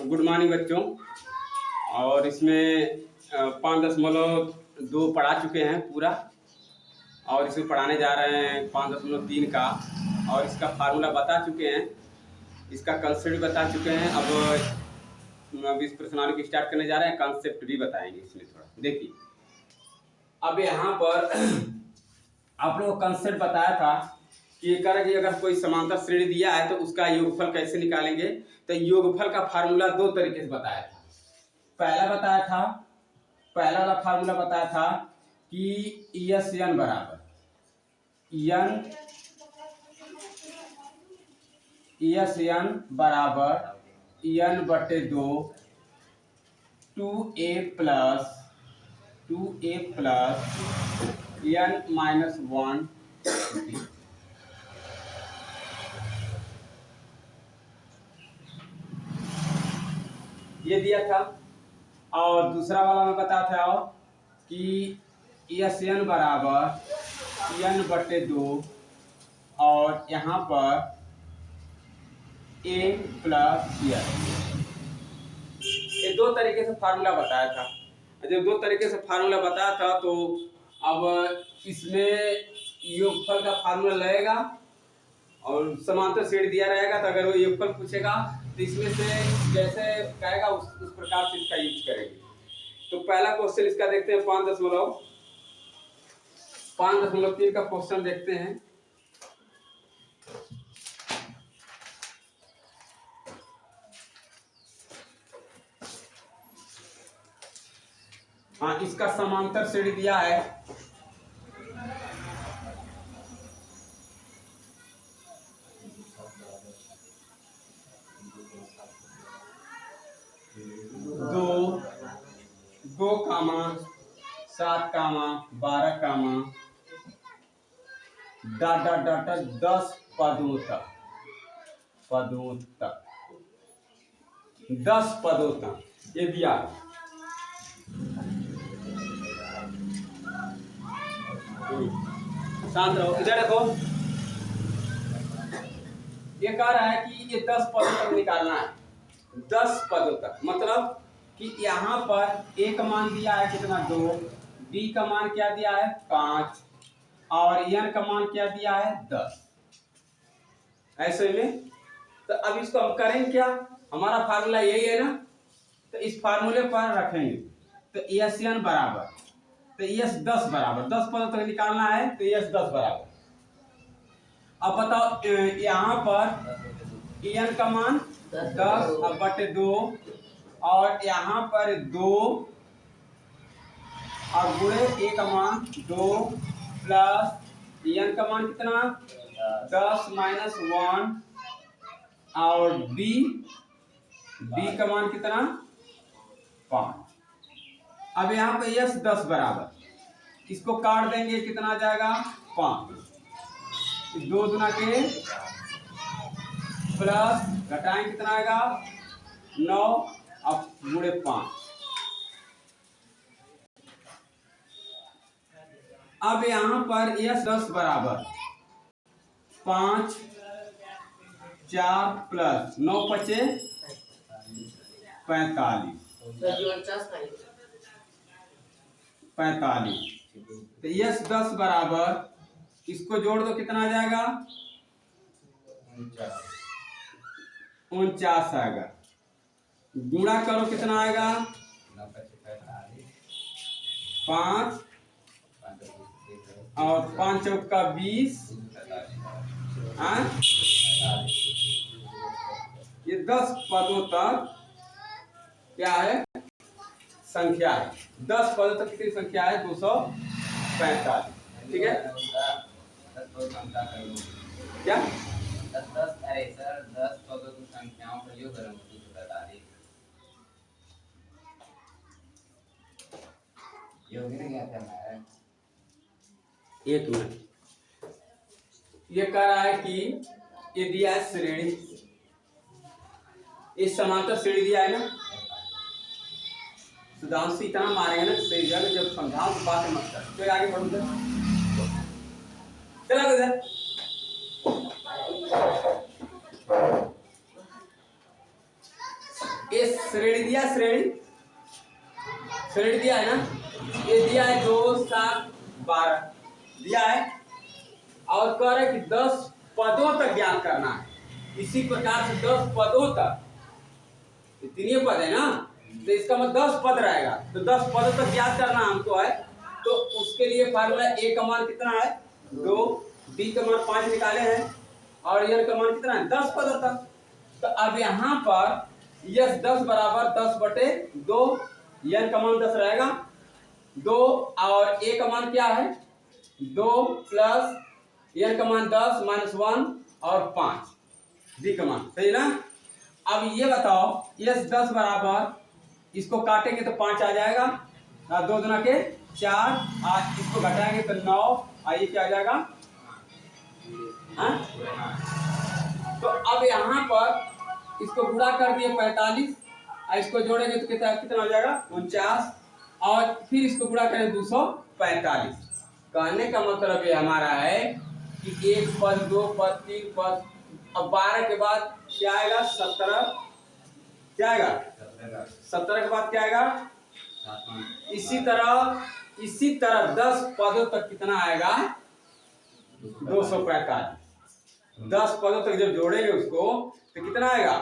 Good morning बच्चों। और इसमें 5.2 पढ़ा चुके हैं पूरा, और इसमें पढ़ाने जा रहे हैं 5.3 का, और इसका फार्मूला बता चुके हैं, इसका कंसेप्ट बता चुके हैं। अब इस प्रश्नावली की स्टार्ट करने जा रहे हैं, कंसेप्ट भी बताएंगे इसमें थोड़ा। देखिए, अब यहाँ पर आप लोगों को कंसेप्ट बताया था कि अगर कोई समांतर श्रेणी दिया है तो उसका योगफल कैसे निकालेंगे। तो योगफल का फार्मूला दो तरीके से बताया था। पहला वाला फार्मूला बताया था कि एस एन बराबर एन बटे 2 2a प्लस n माइनस 1 ये दिया था। और दूसरा वाला मैं बताया था कि एस एन बराबर n बटे 2 और यहाँ पर a प्लस n। ये दो तरीके से फार्मूला बताया था। जब दो तरीके से फार्मूला बताया था तो अब इसमें योगफल का फार्मूला लगेगा और समांतर श्रेणी दिया रहेगा। तो अगर वो योगफल पूछेगा तो इसमें से जैसे कहेगा उस प्रकार से इसका यूज करेंगे। तो पहला क्वेश्चन इसका देखते हैं, 5.3 का क्वेश्चन देखते हैं। हाँ, इसका समांतर श्रेणी दिया है 2, 7, 12, डॉट 10 पदों तक 10 पदों तक ये दिया है। शांत रहो, इधर देखो। ये कह रहा है कि ये 10 पदों तक निकालना है। 10 पदों तक मतलब कि यहाँ पर ए का मान दिया है कितना 2, बी का मान क्या दिया है 5 और एन का मान क्या दिया है 10। ऐसे में तो अब इसको हम करेंगे क्या, हमारा फार्मूला यही है ना, तो इस फार्मूले पर रखेंगे। तो एस एन बराबर तो एस 10 बराबर 10 पदों तक निकालना है, तो एस 10 बराबर। अब बताओ यहाँ पर एन का मान 10 बटे 2 और यहाँ पर 2 और गुणे ए का मान 2 प्लस एन का मान कितना 10 माइनस 1 और बी का मान कितना 5। अब यहाँ पे यस 10 बराबर, इसको काट देंगे, कितना आ जाएगा 5। 2 दूना के प्लस घटाएं कितना आएगा 9 अब गुणे 5। अब यहाँ पर यस 10 बराबर 5 4 प्लस 9 बचे 45। तो यस 10 बराबर इसको जोड़ दो, कितना आ जाएगा 49 आएगा। गुणा करो कितना आएगा 5 और 5 चौका 20। ये 10 पदों तक क्या है संख्या है। 10 पदों तक कितनी संख्या है 245। ठीक है क्या 10 अरे सर 10 पदों की संख्याओं का योग करें तो बता दी योग ने क्या करना है। एक मिनट, ये कह रहा है कि ये दिया है श्रेणी, इस समांतर श्रेणी दिया है ना। सुधांशु इतना मारेंगे ना सही जगह, जब समझाओ तो बात मत कर। तो आगे बढ़ो चला इधर। इस श्रेणी दिया, श्रेणी दिया है ना, ये दिया है 2 7 12 दिया है, और कह रहे कि 10 पदों तक ज्ञात करना है। इसी प्रकार से 10 पदों तक, इतने पद है ना, तो इसका मतलब 10 पद रहेगा, तो 10 पदों तक ज्ञात करना हमको है। तो उसके लिए फार्मूला ए का मान कितना है 2, बी का मान 5 निकाले हैं, और एन का मान कितना है 10 पदों तक। तो अब यहाँ पर यस 10 बराबर 10/2, एन का मान 10 रहेगा 2, और ए का मान क्या है 2 प्लस एन का मान 10 -1 और 5, बी का मान सही ना। अब ये बताओ यस 10 बराबर, इसको काटेंगे तो 5 आ जाएगा, 2 दूना के 4, और इसको घटाएंगे तो 9, आइए क्या आ जाएगा हाँ? तो अब यहाँ पर इसको गुणा कर दिए 45, और इसको जोड़ेंगे तो कितना हो जाएगा 49, और फिर इसको गुणा करें 245। कहने का मतलब ये हमारा है कि 1 पद 2 पद 3 पद, अब 12 के बाद क्या आएगा 17, क्या आएगा 17 के बाद क्या आएगा, इसी तरह 10 पदों तक कितना आएगा 245। 10 पदों तक जब जोड़ेंगे उसको तो कितना आएगा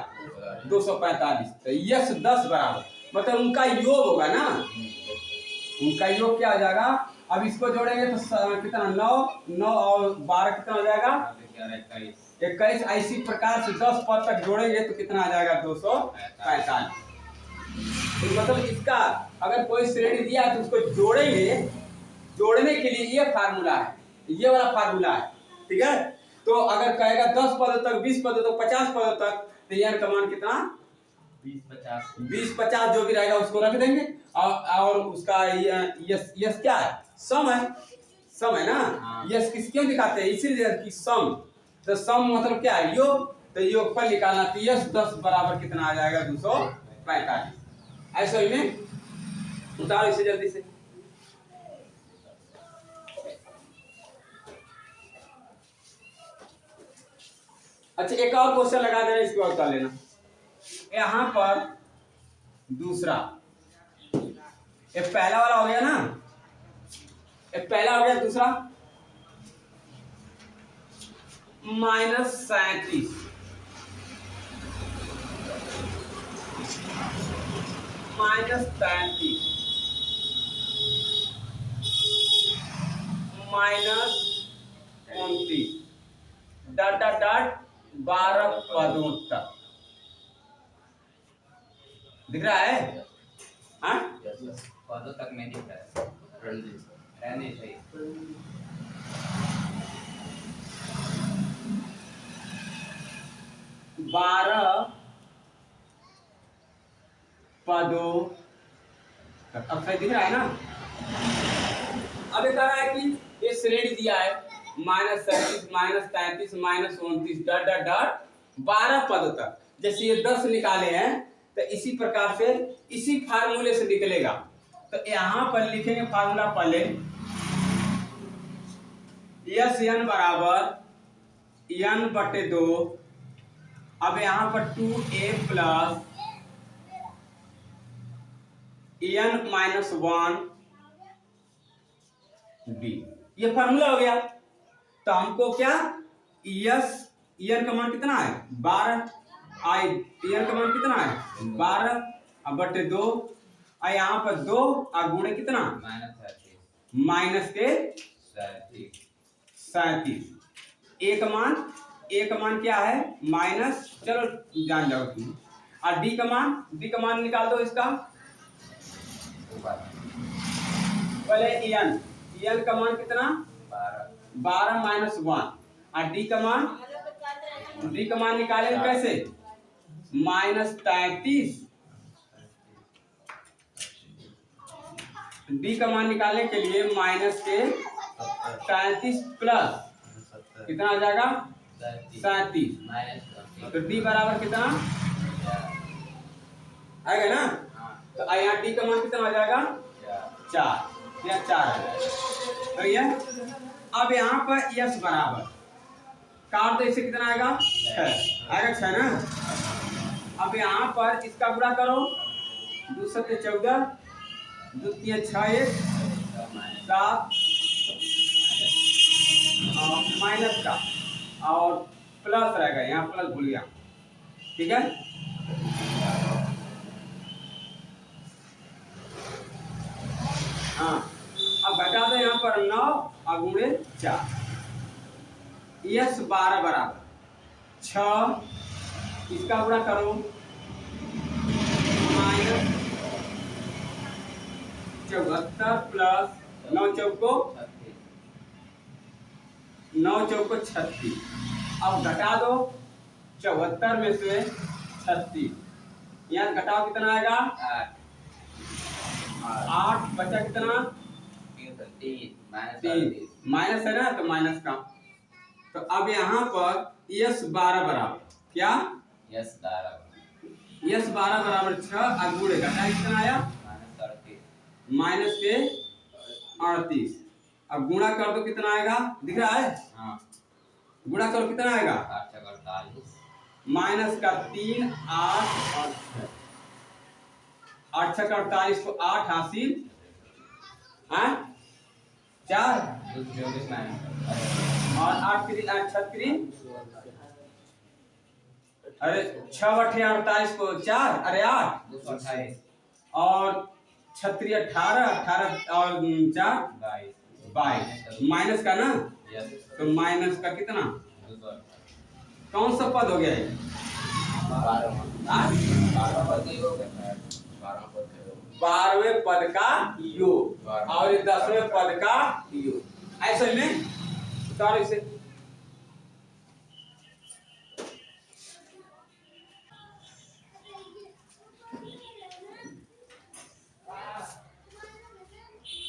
245। तो यस 10 बराबर मतलब उनका योग होगा ना, उनका योग क्या आ जाएगा। अब इसको जोड़ेंगे तो कितना 9 और 12 कितना हो जाएगा 21। इसी प्रकार से 10 पद तक जोड़ेंगे तो कितना आ जाएगा 245। तो मतलब इसका अगर कोई श्रेणी दिया है तो उसको जोड़ेंगे, जोड़ने के लिए ये फार्मूला है, ये वाला फार्मूला है, ठीक है। तो अगर कहेगा 10 पदों तक 20 पदों तक 50 पदों तक, तो एन का मान कितना 20-50 जो भी रहेगा उसको रख देंगे, और उसका यस क्या है सम है, सम है ना। यस किस क्यों दिखाते हैं, इसीलिए कि सम, तो सम मतलब क्या है योग, तो योग पर निकालना, तो यस 10 बराबर कितना आ जाएगा 245। ऐसा ही में उतारो इसे जल्दी से। अच्छा एक और क्वेश्चन लगा देना, इसको और कर लेना। यहाँ पर दूसरा, ये पहला वाला हो गया ना, ये पहला हो गया, दूसरा -37 -35 -29 डॉट 12 पदों तक दिख रहा है हाँ? पदों तक नहीं दिख रहा है, रहने चाहिए। 12 पदों तक, अब सही दिख रहा है ना। अब ये कह रहा है कि ये श्रेणी दिया है -37 -33 -29 डॉट 12 पदों तक। जैसे ये 10 निकाले हैं तो इसी प्रकार से इसी फार्मूले से निकलेगा। तो यहाँ पर लिखेंगे फार्मूला पहले, यस एन बराबर n/2, अब यहाँ पर 2a प्लस n-1 d, ये फार्मूला हो गया। तो हमको क्या यस एन का मान कितना है 12, आई एन का मान कितना है 12 अब बटे 2, और यहाँ पर 2 और गुणे कितना -37। ए का मान क्या है माइनस, चलो जान जाओ तुम, और डी का मान निकाल दो इसका। पहले एन का मान कितना 12 -1, और डी का मान निकालेंगे कैसे -33। डी का मान निकालने के लिए -33 प्लस कितना आ जाएगा 37, तो डी बराबर कितना आएगा ना। तो यहाँ डी का मान कितना आ जाएगा 4, या 4 आ जाएगा। तो ये अब यहाँ पर यस बराबर काट दो, इससे कितना आएगा 6 आएगा 6 ना। अब यहाँ पर इसका गुणा करो 2 सत्ते 14, 2 तिया 6 1 7 और माइनस का और प्लस रहेगा, यहाँ प्लस भूल गया, ठीक है। हाँ, अब घटा दो यहाँ पर 9 और गुणे 4, यस 12 बराबर 6, इसका गुणा करो माइनस 74 प्लस 9 चौको 36। अब घटा दो 74 में से 36, यहाँ घटाओ कितना आएगा 8 बचा कितना 3, माइनस है ना तो माइनस का। तो अब यहाँ पर यस 12 बराबर क्या, यस 12 बराबर 6 और गुणे घटा कितना आया माइनस के 38। अब गुणा कर दो कितना आएगा, दिख रहा है, हाँ गुणा करो कितना आएगा 848 माइनस का 3 8 और 6, 8 6 48 को 8 हासिल 4 और 8 3 36, अरे 6 8 48 को 4, अरे 8 228 और 36 18 18 और 4 22 माइनस का ना, तो माइनस का कितना, कौन सा पद हो गया ये 12वें पद का योग और 10वें पद का योग, ऐसे में उतारो इसे।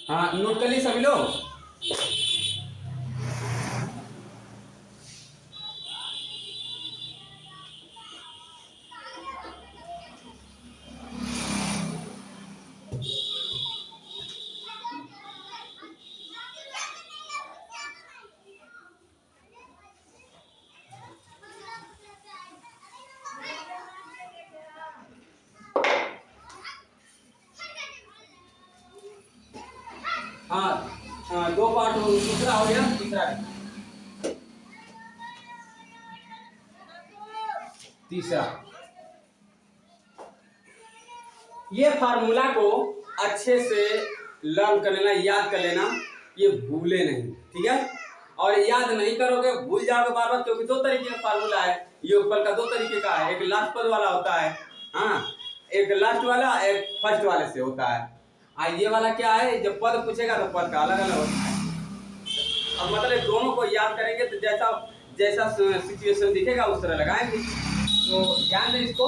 हाँ नोट कर ली सभी लोग। हाँ 2 पार्ट हो, दूसरा हो गया, तीसरा ये फार्मूला को अच्छे से लर्न कर लेना, याद कर लेना, ये भूले नहीं, ठीक है। और याद नहीं करोगे भूल जाओगे बार बार, क्योंकि 2 तरीके का फार्मूला है, योगफल का 2 तरीके का है, एक लास्ट पद वाला होता है, हाँ एक लास्ट वाला एक फर्स्ट वाले से होता है। ये वाला क्या है, जब पद पूछेगा तो पद का अलग अलग होता है। अब मतलब दोनों को याद करेंगे तो जैसा जैसा सिचुएशन दिखेगा उस तरह लगाएंगे, तो ध्यान दें इसको।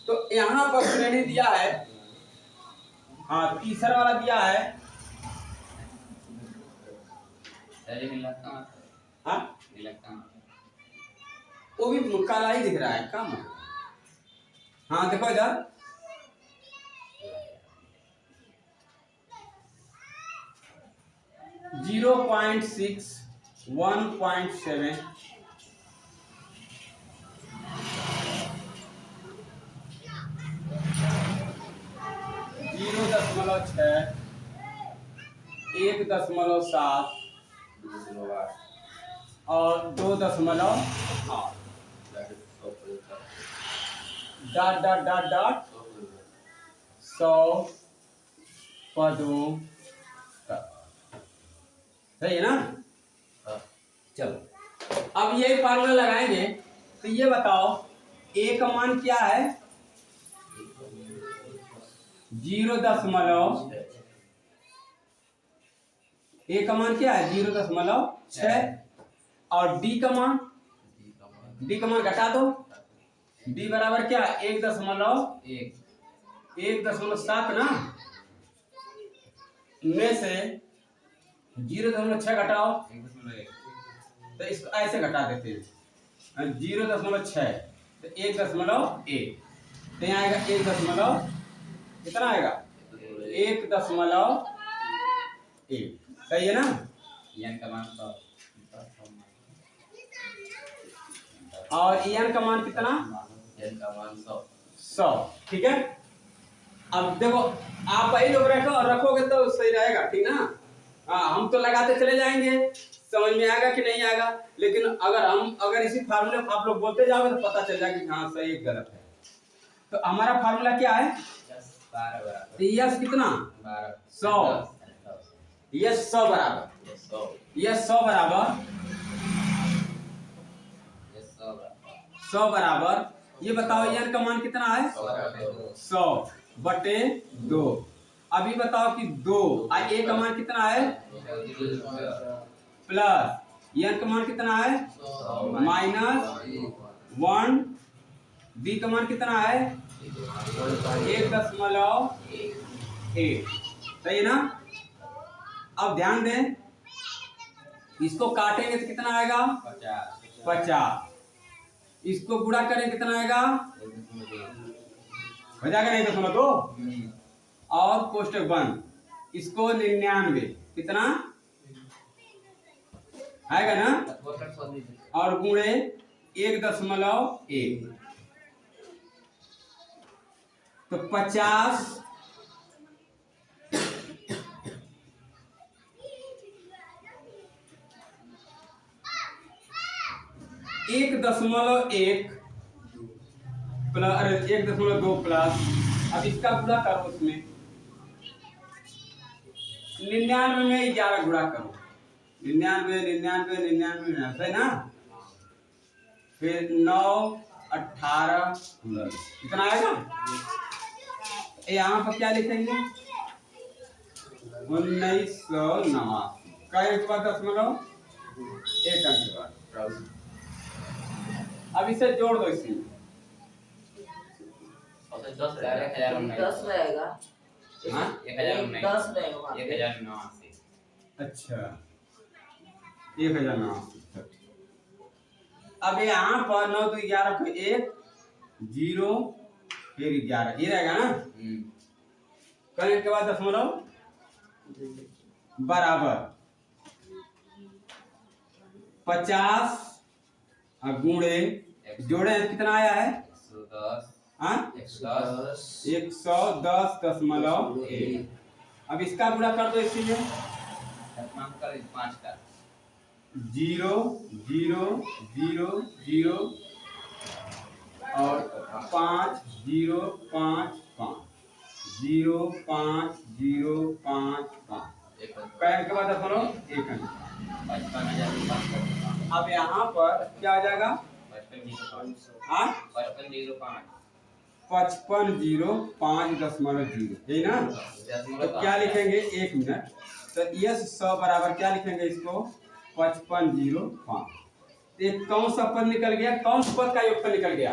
तो यहाँ पर श्रेणी दिया है, हाँ तीसरा वाला दिया है, हाँ वो भी काला ही दिख रहा है कम, हाँ देखो इधर 0.6 1.7 0.6 1.7 और 2.8 डॉट डॉट डॉट डॉट 100 पदों तक, सही है ना। चलो अब यही फार्मूला लगाएंगे, तो ये बताओ ए का मान क्या है 0.6, ए का मान क्या है 0.6 और डी का मान घटा दो, डी बराबर क्या 1.7 ना, में से 0.6 घटाओ, तो इसको ऐसे घटा देते हैं 0.6 तो 1.1, तो यहाँ आएगा 1. कितना आएगा 1.1, सही है ना। और एन का मान कितना 100, 100। ठीक है, अब देखो आप वही लोग रखो और रखोगे तो सही रहेगा, ठीक ना। हाँ, हम तो लगाते चले जाएंगे, समझ में आएगा कि नहीं आएगा, लेकिन अगर इसी फार्मूले को आप लोग बोलते जाओगे तो पता चल जाएगा कि हाँ सही गलत है। तो हमारा फार्मूला क्या है, तो यस कितना 100, यस 100 बराबर, यस 100 बराबर, 100 बराबर, ये बताओ एन का मान कितना है 100 बटे 2। अभी बताओ कि 2 और ए का मान कितना है प्लस एन का मान कितना है -1, बी का मान कितना है 1.1, सही है ना। अब ध्यान दें, इसको काटेंगे तो कितना आएगा 50, इसको गुणा करें कितना आएगा, हो जाएगा नहीं 2, और कोष्टक बंद, इसको 99 कितना आएगा ना, और गुणे 1.1, तो 50 1.1 प्लस, अरे 1.2 प्लस, अब इसका गुणा करो उसमें 99 में 11 गुणा करो, 99 है ना, फिर 9 18 कितना आएगा, यहाँ पर क्या लिखेंगे 1989 का 1.1 अंक के बाद। अब इसे जोड़ दो, इसमें 10 रहेगा, हाँ? 10 रहेगा, अच्छा 1089। अब यहाँ पर 9 2 11 को 1 0 फिर 11 ये रहेगा ना, करने के बाद दशमलव बराबर 50 और गुणे जोड़े कितना आया है 110.1। अब इसका गुणा कर दो, इसीलिए 0 0 0 0 और 5 0 5 5 0 5 0 5 5 कैन के बाद बोलो 1 अंक। अब यहाँ पर क्या आ जाएगा 5505.0, यही ना। तो क्या लिखेंगे 1 मिनट, तो यस 100 बराबर क्या लिखेंगे इसको 5505। एक कौन सा पद निकल गया, कौन सा पद का योगफल निकल गया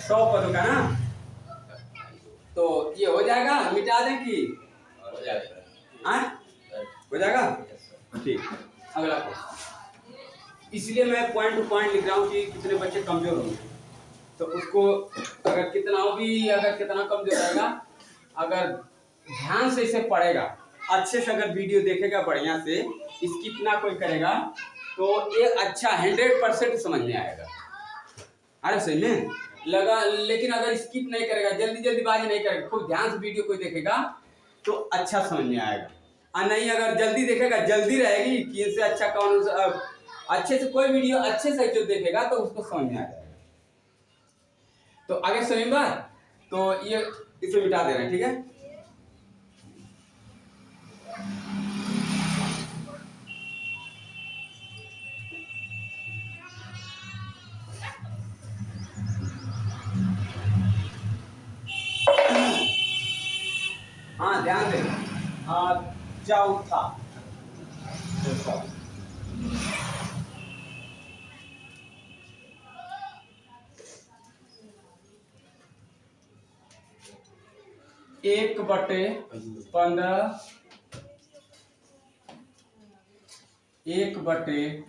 100 पदों का ना। तो ये हो जाएगा, मिटा दें कि हो जाएगा, ठीक। अगला क्वेश्चन, इसलिए मैं पॉइंट टू पॉइंट लिख रहा हूँ कि कितने बच्चे कमजोर होंगे, तो उसको अगर कितना कमजोर रहेगा, अगर ध्यान से इसे पढ़ेगा, अच्छे से अगर वीडियो देखेगा बढ़िया से, स्किप ना कोई करेगा, तो ये अच्छा 100% समझ में आएगा। अरे सही में लगा, लेकिन अगर स्किप नहीं करेगा, जल्दीबाजी नहीं करेगा, खूब ध्यान से वीडियो कोई देखेगा तो अच्छा समझ में आएगा। और नहीं अगर जल्दी देखेगा, जल्दी रहेगी कि इनसे अच्छा कौन, अच्छे से कोई वीडियो अच्छे से जो देखेगा तो उसको समझ में आ जाएगा। तो आगे समझ बात, तो ये इसे मिटा दे रहे हैं, ठीक है। हाँ ध्यान दें, चौथा एक बटे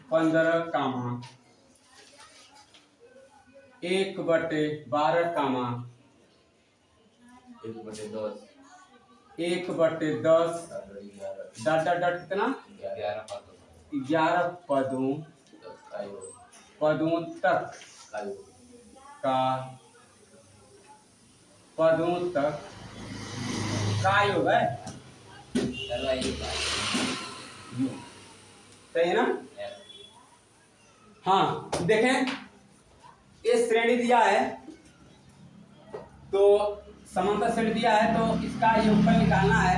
15 कामा 1/12 कामा 1/10 डट कितना 11 पदों तक का पदों तक का योग है सर वही बात। सही है ना। Yes. हाँ देखें, ये श्रेणी दिया है तो समांतर श्रेणी दिया है तो इसका योगफल निकालना है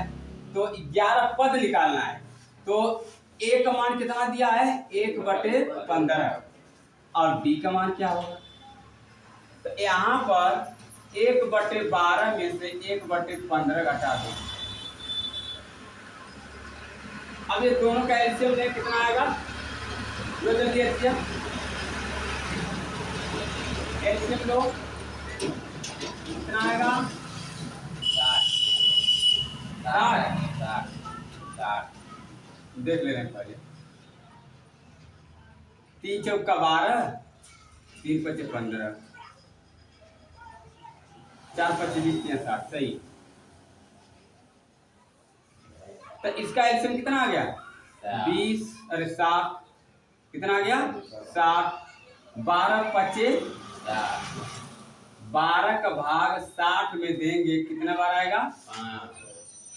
तो 11 पद निकालना है। तो ए का मान कितना दिया है 1/15 और बी का मान क्या होगा। तो यहाँ पर 1/12 में से 1/15 घटा दो। अब ये दोनों का एलसीएम ले कितना आएगा, लो जल्दी एलसीएम लो कितना आएगा 60 देख ले रहे हैं पहले। 3 चौका 12, 3 पचे 15, 4 पचे 20, 60 सही। तो इसका एलसीएम कितना आ गया 20 अरे 60 कितना आ गया 60। 12 पचे 12 का भाग 60 में देंगे कितना बार आएगा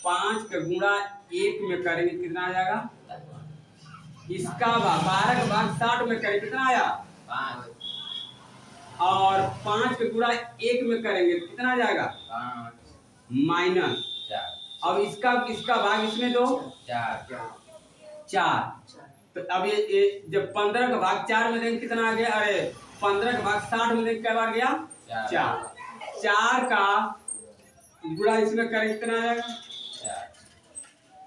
5 का गुणा 1 में करेंगे कितना आ जाएगा। इसका 12 का भाग 60 में करेंगे कितना आया 5 और 5 का गुणा 1 में करेंगे कितना आ जाएगा 5 माइनस 4। अब इसका भाग इसमें दो 4। तो अब ये जब 15 का भाग 4 में देंगे कितना आ गया, अरे 15 का भाग 60 में देंगे क्या बार गया 4 का गुणा इसमें करेंगे कितना आ जाएगा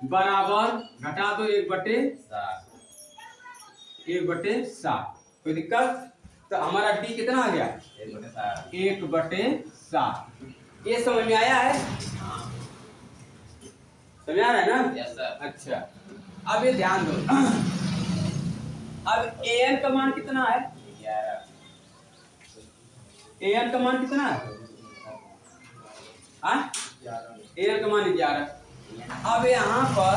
बराबर घटा दो 1/7। कोई दिक्कत। तो हमारा डी कितना आ गया 1/7। ये समझ में आया है, समझ आ रहा है ना। Yes sir. अच्छा अब ये ध्यान दो, अब an का मान कितना है 11 an का मान कितना है an का मान 11। अब यहाँ पर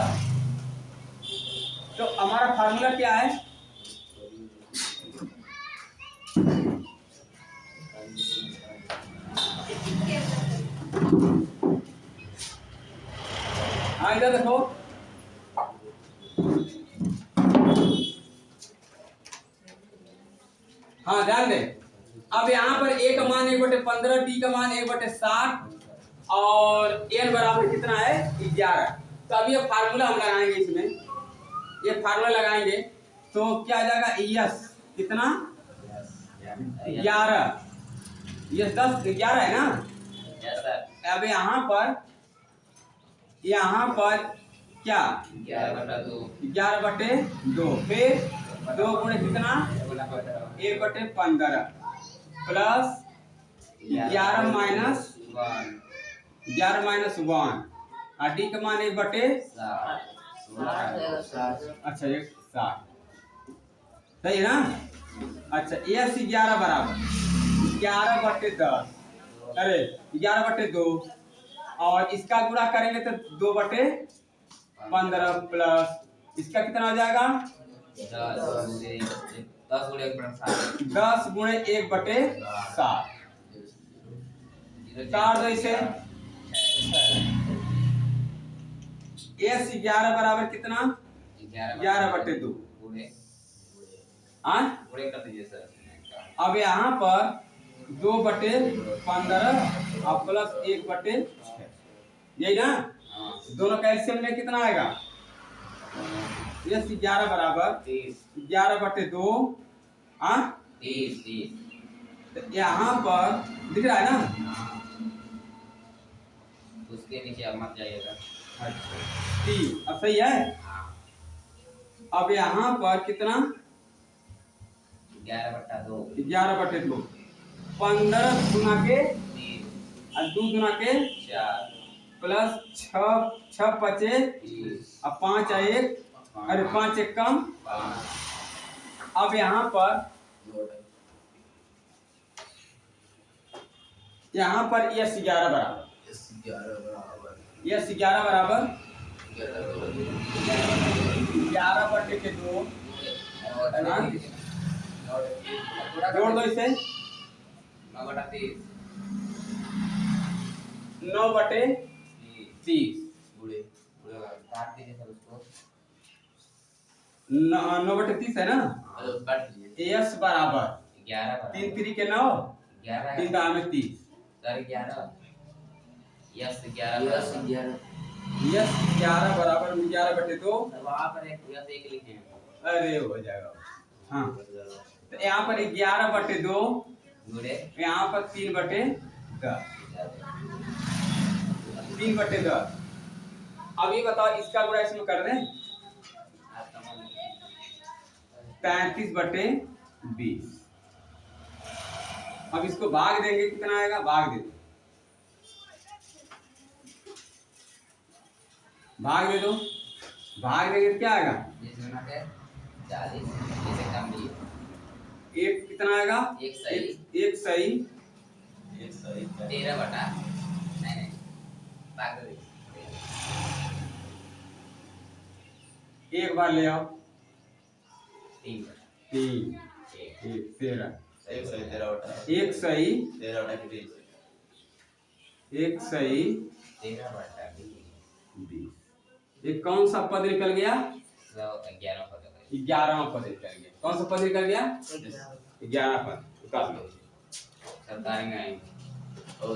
तो हमारा फार्मूला क्या है हाँ इधर देखो, हाँ ध्यान दे। अब यहाँ पर a का मान 1/15, d का मान 1/60 और n बराबर कितना है 11। तो अब ये फार्मूला हम लगाएंगे, इसमें ये फार्मूला लगाएंगे तो क्या आ जाएगा यस कितना 11, ये 10 11 है ना। Yes sir. अब यहाँ पर क्या 11/2 फिर 2 गुणे कितना 1/15 प्लस 11 माइनस 1 और डी का मान 1/7। अच्छा 1/7 सही है ना। अच्छा यस 11 बराबर 11/10 अरे 11/2 और इसका गुणा करेंगे तो 2/15 प्लस इसका कितना हो जाएगा 10 गुणे 1/7। 4 2 से एस 11 बराबर कितना 11/2। अब यहाँ पर 2/15 और प्लस 1/6 यही ना। दोनों का एलसीएम में कितना आएगा एस 11 बराबर 11/2 यहाँ पर दिख रहा है ना। उसके नीचे अब मत जाइएगा। अच्छा अब सही है। अब यहाँ पर कितना 11/2 15 गुना के 2 गुना के 4 प्लस 6 पचे अब 5 1 अरे 5 1 कम। अब यहाँ पर यस 11 बराबर यस 11 बराबर 11/2 जोड़ दो इसे 9/30 9/30 गुड़े काट दीजिए सर उसको 9/30 है ना। तो काट दीजिए यस बराबर 11 3 3 के 9 11 3 दाम में 30 सर 11 यस 11 यस बराबर 11 यस 11 बराबर 11/2 सर वहाँ पर एक यस एक लिखे हैं अरे हो जाएगा। हाँ तो यहाँ पर 11/2 गुड़े यहाँ पर 3/10 3/10। अब ये बताओ इसका गुणा इसमें कर दें 35/20। अब इसको भाग देंगे कितना आएगा भाग दे दो भाग दे दो भाग देंगे तो क्या आएगा 40 इसे कम भी एक कितना आएगा एक सही एक सही 13 बटा नहीं भाग दो एक बार ले आओ 3 बटा 3 1 13 एक सही 13 बटा एक सही 13 बटा 20 एक सही 13 बटा 20। ये कौन सा पद निकल गया 11 पद 11वां पद निकल गया। कौन सा पद निकल गया 11 पद। सरकारी में आएंगे और